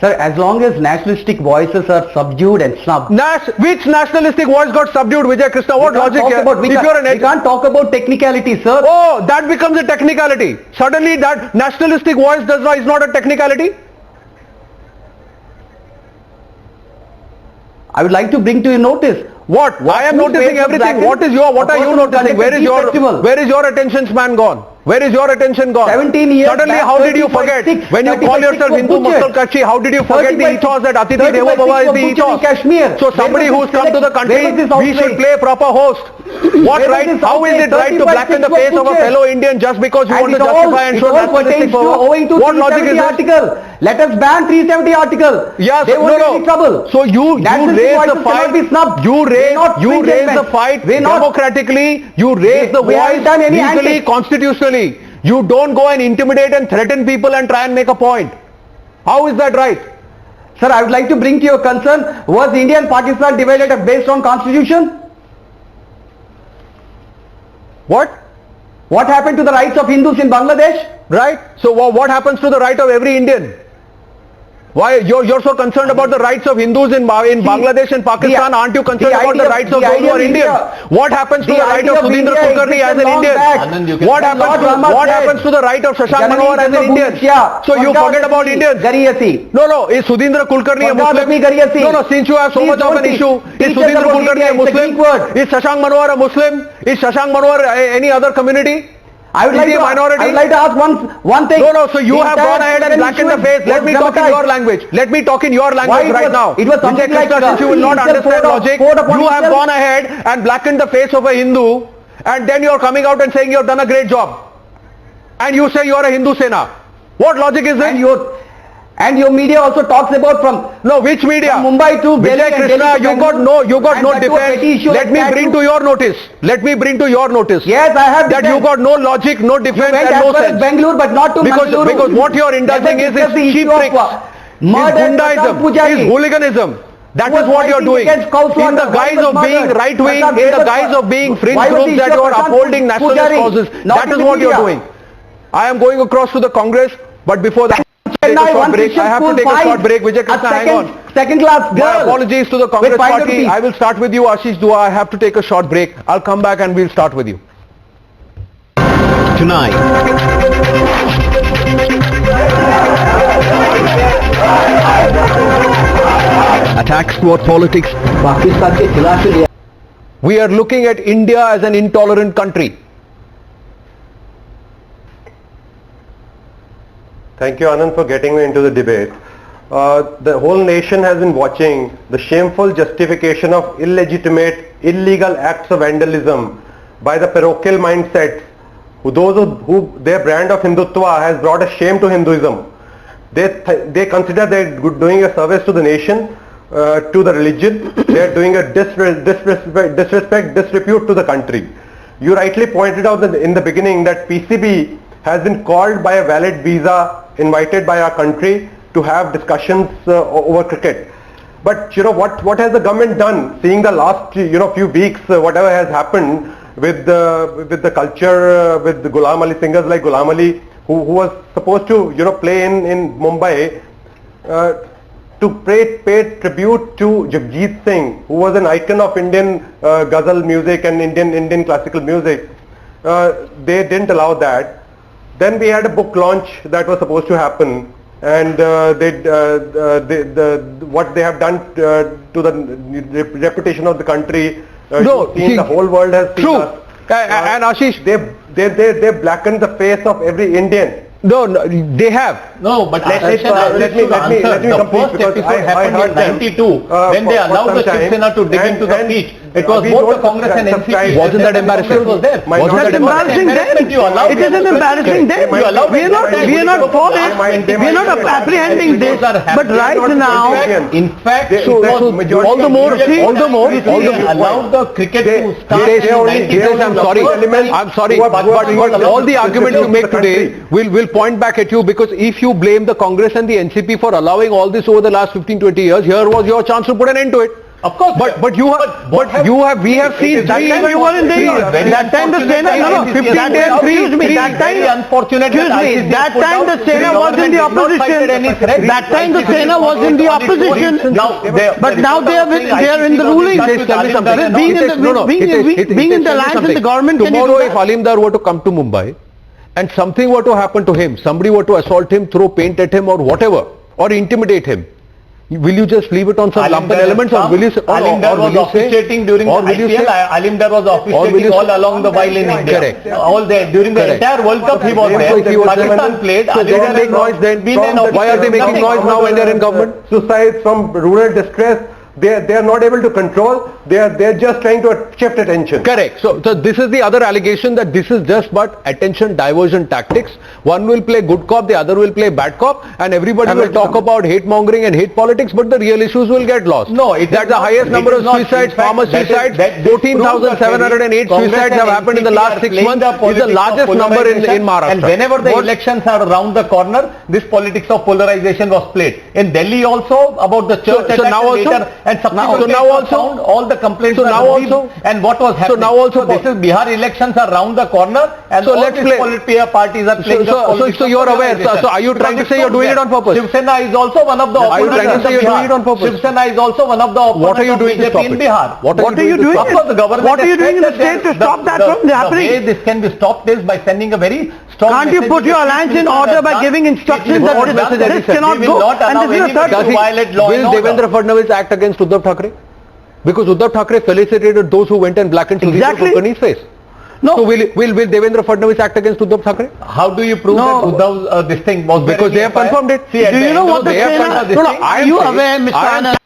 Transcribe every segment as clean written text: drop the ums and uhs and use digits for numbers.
Sir, as long as nationalistic voices are subdued and snubbed. Which nationalistic voice got subdued, Vijay Krishna? What logic here? We can't talk about technicality, sir. Oh, that becomes a technicality. Suddenly that nationalistic voice is not a technicality? I would like to bring to your notice. What? I am noticing everything. What are you noticing? Where is your attention span gone? Where is your attention gone? 17 years. Suddenly, how did you forget? When you call yourself Hindu Muslim Kachi, how did you forget the ethos that Atithi Devo Bhava is the ethos? So somebody who's come to the country, we should play proper host. What right? How is it right to blacken the face of a fellow Indian just because you want to justify and show nationalistic power? What logic is this? Let us ban 370 article. Yes, they won't get any trouble. So you raise the fight. You raise the fight democratically. You raise the voice legally, constitutionally. You don't go and intimidate and threaten people and try and make a point. How is that right? Sir, I would like to bring to your concern, was India and Pakistan divided based on constitution? What? What happened to the rights of Hindus in Bangladesh? Right. So what happens to the right of every Indian? Why you're so concerned about the rights of Hindus in Bangladesh and Pakistan? Aren't you concerned about the rights of those who are Indian? What happens to the right of Sudhindra Kulkarni as an Indian? What happens to the right of Shashank Manohar as an Indian? So you forget about Indians? No. Is Sudhindra Kulkarni a Muslim? No. Since you have so much of an issue, is Sudhindra Kulkarni a Muslim? Is Shashank Manohar a Muslim? Is Shashank Manohar any other community? I would like to ask one thing. No. So you have gone ahead and blackened the face. Let me talk in your language. Let me talk in your language right now. It was something like since you will not understand logic, you have gone ahead and blackened the face of a Hindu, and then you are coming out and saying you have done a great job. And you say you are a Hindu Sena. What logic is this? And your media also talks about which media? From Mumbai to Vijay Krishna, you got no defense. Let me bring to your notice. Yes, I have that you got no logic, no defense, and no sense. Bangalore, but not to Mangaluru. Because what you are indulging is cheap tricks, is gundaism, is hooliganism. That is what you are doing. In the guise of being right wing, in the guise of being fringe groups that you are upholding nationalist causes. That is what you are doing. I am going across to the Congress, but before that, I have to take a short break. Vijay Krishna, hang on. Second class girl. My apologies to the Congress party. I will start with you, Ashish Dua. I have to take a short break. I'll come back and we'll start with you. Tonight. Attack squad politics. We are looking at India as an intolerant country. Thank you, Anand, for getting me into the debate. The whole nation has been watching the shameful justification of illegitimate, illegal acts of vandalism by the parochial mindsets, who their brand of Hindutva has brought a shame to Hinduism. They consider they're doing a service to the nation, to the religion. They're doing a disrepute to the country. You rightly pointed out that in the beginning that PCB has been called by a valid visa, invited by our country to have discussions over cricket. But what has the government done? Seeing the last few weeks, whatever has happened with the culture, with the Ghulam Ali singers like Ghulam Ali, who was supposed to play in Mumbai, to pay tribute to Jagjit Singh, who was an icon of Indian ghazal music and Indian classical music. They didn't allow that. Then we had a book launch that was supposed to happen, and what they have done to the reputation of the country, the whole world has seen us. And Ashish, they blackened the face of every Indian. No, they have. No, but let me complete, the first episode happened in 92 when they allowed the Shiv Sena to dig into the pitch. It was both the Congress and NCP. Wasn't that embarrassing? Was there? Wasn't that embarrassing then? It isn't embarrassing then. We are not for it. We are not apprehending this. But right now, in fact, all the more, allowed the cricket to start. I'm sorry, but all the arguments you make today will point back at you, because if you blame the Congress and the NCP for allowing all this over the last 15-20 years, here was your chance to put an end to it. Of course, but we have seen That time you were in the that time the Sena, no, 15 days, excuse me, that time, unfortunate. excuse me, that time the Sena was in the opposition. That time the Sena was in the opposition. But now they are in the ruling. Being in the alliance in the government. Tomorrow, if Alimdar were to come to Mumbai, and something were to happen to him, somebody were to assault him, throw paint at him, or whatever, or intimidate him, will you just leave it on some lumpen elements, or will you say, Alimdar was officiating during the IPL, Alimdar was officiating all along the while in India. Correct. All there. During the entire World Cup he was there. Pakistan played. So they can make noise then. Why are they making noise now when they are in government? Suicides from rural distress, they are not able to control. They are just trying to shift attention. Correct. So this is the other allegation, that this is just but attention diversion tactics. One will play good cop, the other will play bad cop, and everybody will talk about hate mongering and hate politics, but the real issues will get lost. No, that's the highest number of suicides, farmer suicides. 14,708 suicides have happened in the last 6 months. It's the largest number in Maharashtra. And whenever the elections are around the corner, this politics of polarization was played. In Delhi also, about the church So now also, and subsequently all the complaints so were now received. also, And what was happening? So now also, this is Bihar elections are round the corner, and so all let's these play. political parties are playing the politics So of you're aware. polarization. So are you trying to say you're doing it on purpose? Shiv Sena is also one of the Are you opponents trying to say of you're doing Bihar. it on purpose? Shiv Sena is also one of the opponents What are you doing to of stop BJP in it? Bihar. What are you doing? Of course, the government What are you doing in the has state to said stop that from The happening? way this can be stopped is by sending a very strong Can't you message put to your the alliance people in who order have by done- giving instructions What that was done this that cannot we will go? not And allow this is the anybody third to violate law Will and order. Devendra Fadnavis act against Uddhav Thackeray? Because Uddhav Thackeray felicitated those who went and blackened Exactly. Kulkarni's face. No. So will Devendra Fadnavis act against Uddhav Thackeray? How do you prove No. that Uddhav this thing was there Because any they have FIR? confirmed it. See, at Do the you know end what of the they have Sena? confirmed this No, no, thing. Are you aware, Mr. Anand?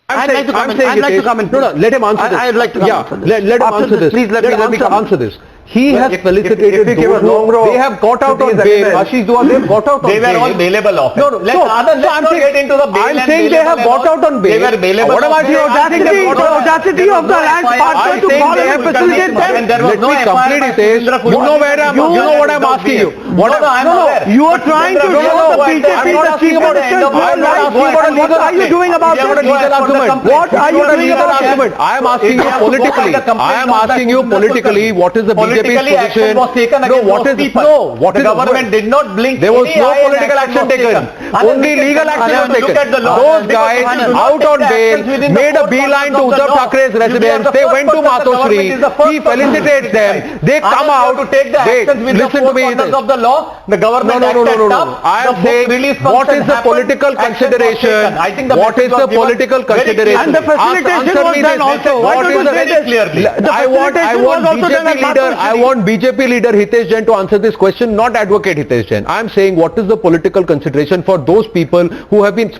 I'd like to comment. I'd like to comment. No, let him answer this. I'd like to comment. Yeah, let him After answer this. Please let me answer this. He has If felicitated he gave a those long row, they have got out on cities bail. against- Ashish Dua, they have got out on They bail. were all bailable offense. No, Let's so not saying- get into the bail I'm and saying they have bailable got and out on bail. They were bailable. What am I offense. saying? The audacity of the alliance partner to call and facilitate them. And there was Let no me FIR complete by it. Is Surendra you know Kulkarni. where you know what I'm asking you. No, I'm aware. You are trying to No, show no, the no, BJP I'm not the asking chief about the minister end of your I'm not life. asking about a What legal are you argument. doing about We have it? a legal argument. What are you doing about it? I am asking you politically. I am asking you politically. What is the BJP's Politically, action position? was taken No, against what those is people. what the is government did not blink. There was any no eye and political action was taken. And Only legal action was Look at the taken. law. Those Because guys Anand, do not out take on the bail actions within the made a four beeline to corners of the Uddhav law. Thackeray's You are residence. the They first went to person, the Matosri. government is the first He person felicitates to them. criticize. They Anand, come you have out. to take the Wait, actions with the listen four to me. corners of the law. The government No. acted up. I am The book saying release what function is the happened, political action was consideration? taken. I think the What message is was the given political very consideration? And the facilitation Answer was me done this. also. Why What don't is you the say this? very The I want facilitation was also done BJP at leader. I Matosri. want BJP leader Hitesh Jain to answer this question, not advocate Hitesh Jain. I am saying what is the political consideration for those people who have been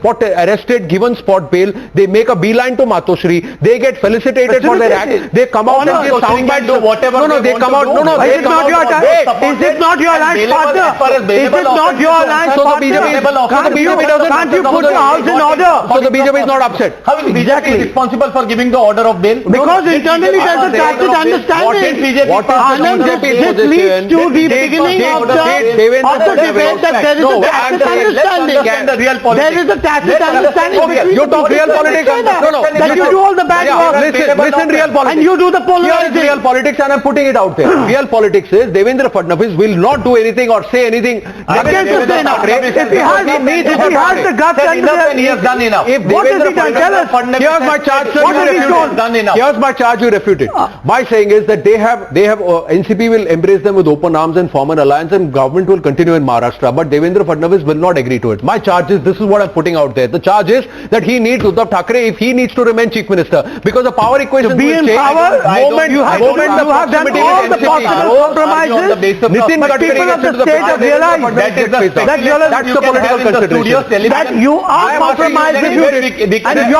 arrested, given spot bail. They make a beeline to Matosri. They get felicitated for their act. They come out and give soundbites. do whatever No, they they want come to out. do. No, Is they it come not out. your time? Wait, Is it not your alliance partner? Is it not your alliance So the partner? BJP Can't you put your house in order? So the BJP is not upset. How is BJP Exactly. responsible for giving the order of bail? Because internally there's a tacit understanding. What is Anand, the this leads to the beginning of the debate that there is a tacit understanding. There is a tacit understanding between You the talk real people politics. that you do all the bad work. Listen, real politics. And you do the Here's polarizing. real politics, and I'm putting it out there. Real politics is Devendra Fadnavis will not do anything or say anything Against the Sena. If he has the guts and He has done enough. If what has he Devendra done? Tell us. Here's my charge, sir. What You has he refute shown? it. Done enough. Here's my charge. You refute it. My saying is that they have NCP will embrace them with open arms and form an alliance, and government will continue in Maharashtra. But Devendra Fadnavis will not agree to it. My charge is, this is what I'm putting out there. The charge is that he needs Uddhav Thackeray if he needs to remain chief minister, because the power equation To be will in change. power, you have done all the possible compromises. Nitin But Gadkari people of gets the into state have realized That is the That's the political consideration. that you are compromising and you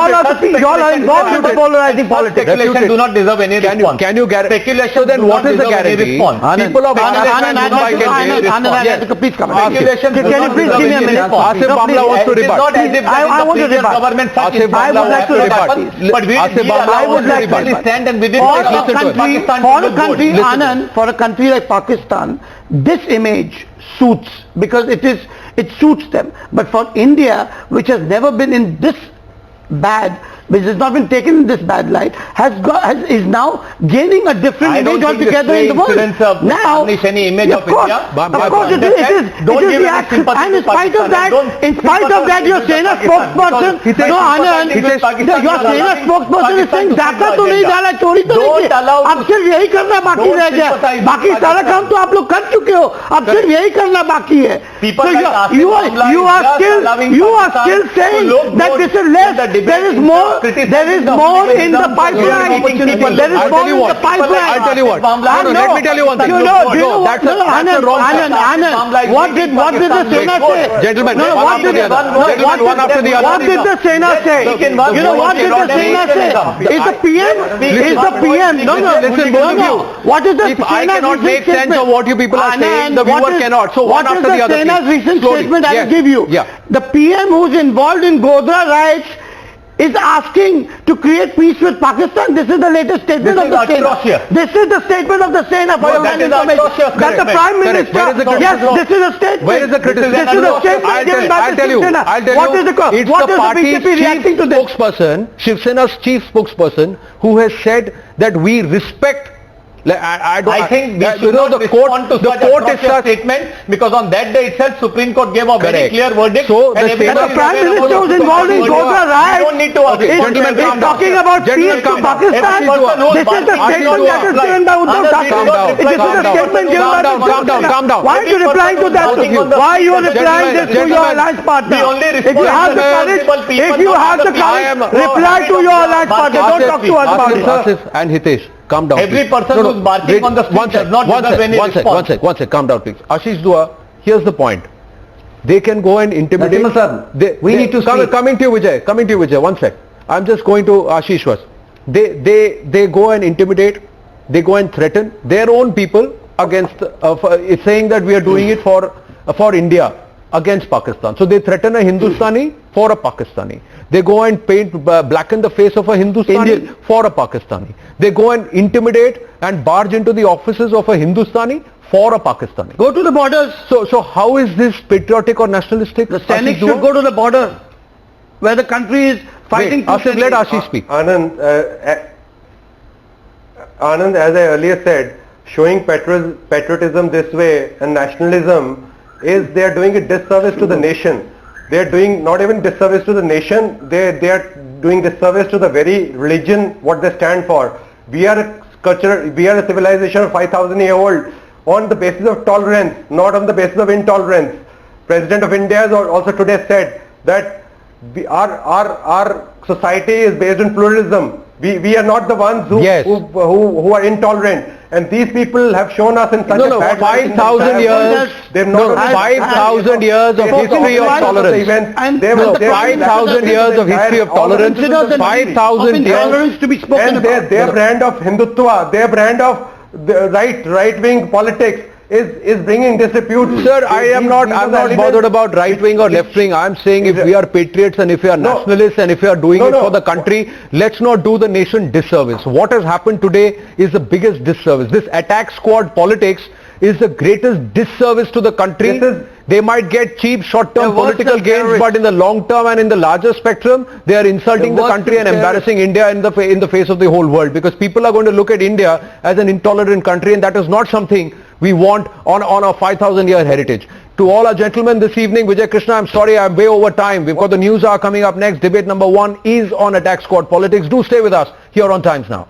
all are involved in the polarizing politics. Speculation do not deserve any response. Can you guarantee? Speculation So then do what not is the deserve any guarantee? response. People of Maharashtra and Mumbai can give response. Yes. Please come. Speculation do Can you not please deserve give me a any minute? response. Asif Bhamla wants to It is rebut. not as if I want to rebut. government such Asif I would like to rebut. But we Asif Bhamla I would wants to like to rebut. stand and we did For take a listen to it. country, Pakistan for to a look country, good. Anand, for a country like Pakistan, this image suits because it suits them. But for India, which has never been in this bad, which has not been taken in this bad light, is now gaining a different image altogether in the world. Now, any image of course, India. of course it is the act, and in spite of that, your Sena spokesperson, no Anand, your Sena spokesperson is saying Dhaka to nahi dala, chori to nahi ki. अब सिर्फ यही करना बाकी रह गया, बाकी सारा काम तो आप लोग कर चुके हो, अब सिर्फ यही करना बाकी है. So you are still saying that this is less. There is more in the pipeline. There is more in the pipeline. I'll tell you what. Let me tell you one thing. That's the wrong. Anand, what did the Sena say? Gentlemen, one after the other. What did the Sena say? You know what did the Sena say? Is the PM? No. Listen, both of you. What is the If I cannot make sense of what you people are saying, the viewer cannot. So one after the other. What is the Sena's recent statement I will give you? Yeah. The PM who's involved in Godhra riots is asking to create peace with Pakistan. This is the latest statement of the Sena. This is the statement of the Sena for your information. That the Prime Minister, yes, this is a statement. Where is the criticism? This is a statement given by the Sena. I'll tell you. It's the party's reacting to chief this? spokesperson, Shiv Sena's chief spokesperson, who has said that we respect. I think we should not respond to such a statement, because on that day itself Supreme Court gave a very clear verdict. So the Prime Minister was involved in Godhra riots. Don't need to He's talking about peace to Pakistan. This is the statement that is given by Uddhav Thackeray. This is the statement given by the Sena. Calm down. Why are you replying to that? Why are you replying this to your alliance partner? If you have the courage, reply to your alliance partner. Don't talk to us about it. Ashish and Hitesh, calm down. Every person who's barking on the street does not deserve any response. One sec, calm down please. Ashish Dua, here's the point. They can go and intimidate. We need to speak. Coming to you Vijay, one sec. I'm just going to Ashish first. They go and intimidate, they go and threaten their own people against, saying that we are doing it for India against Pakistan. So they threaten a Hindustani for a Pakistani. They go and blacken the face of a Hindustani for a Pakistani. They go and intimidate and barge into the offices of a Hindustani for a Pakistani. Go to the borders. So how is this patriotic or nationalistic? The Sainik should go to the border where the country is fighting. Let Ashish speak. Anand, as I earlier said, showing patriotism this way and nationalism they are doing a disservice to the nation. They are doing not even disservice to the nation, they are doing disservice to the very religion what they stand for. We are a culture, we are a civilization of 5,000 year old on the basis of tolerance, not on the basis of intolerance. President of India has also today said that our society is based on pluralism. We are not the ones who are intolerant. And these people have shown us in such a bad 5,000 years. 5,000 years of history of tolerance. 5,000 years of history of tolerance. 5,000 years to be spoken about. Their brand of Hindutva, their brand of right-wing politics is bringing disrepute. Sir, I'm not bothered about right wing or left wing. I'm saying if we are patriots and if we are nationalists and if we are doing it for the country, let's not do the nation disservice. What has happened today is the biggest disservice. This attack squad politics is the greatest disservice to the country. They might get cheap short-term political gains, but in the long term and in the larger spectrum, they are insulting the country and embarrassing India in the face of the whole world, because people are going to look at India as an intolerant country, and that is not something we want on a 5,000 year heritage. To all our gentlemen this evening, Vijay Krishna, I'm sorry I'm way over time. We've got the news hour coming up next. Debate number 1 is on attack squad politics. Do stay with us here on Times Now.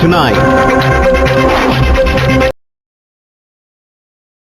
Tonight,